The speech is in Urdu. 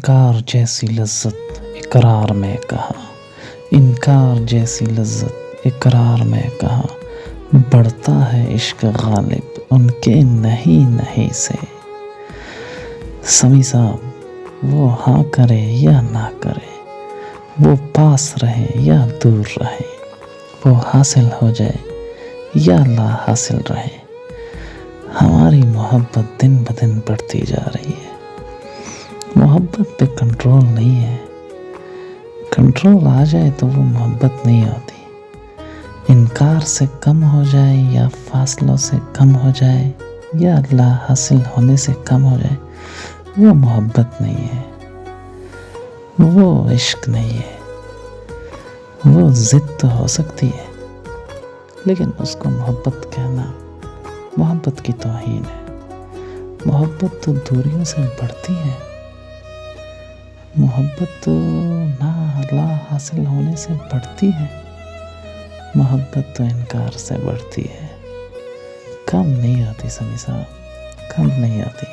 انکار جیسی لذت اقرار میں کہا، انکار جیسی لذت اقرار میں کہا، بڑھتا ہے عشق غالب ان کے نہیں نہیں سے۔ سمیع صاحب، وہ ہاں کرے یا نہ کرے، وہ پاس رہے یا دور رہے، وہ حاصل ہو جائے یا لا حاصل رہے، ہماری محبت دن بدن بڑھتی جا رہی ہے۔ محبت پہ کنٹرول نہیں ہے، کنٹرول آ جائے تو وہ محبت نہیں ہوتی۔ انکار سے کم ہو جائے یا فاصلوں سے کم ہو جائے یا لا حاصل ہونے سے کم ہو جائے، وہ محبت نہیں ہے، وہ عشق نہیں ہے۔ وہ ضد تو ہو سکتی ہے، لیکن اس کو محبت کہنا محبت کی توہین ہے۔ محبت تو دوریوں سے بڑھتی ہے، محبت تو لا حاصل ہونے سے بڑھتی ہے، محبت تو انکار سے بڑھتی ہے۔ کم نہیں آتی سمیع صاحب، کم نہیں آتی۔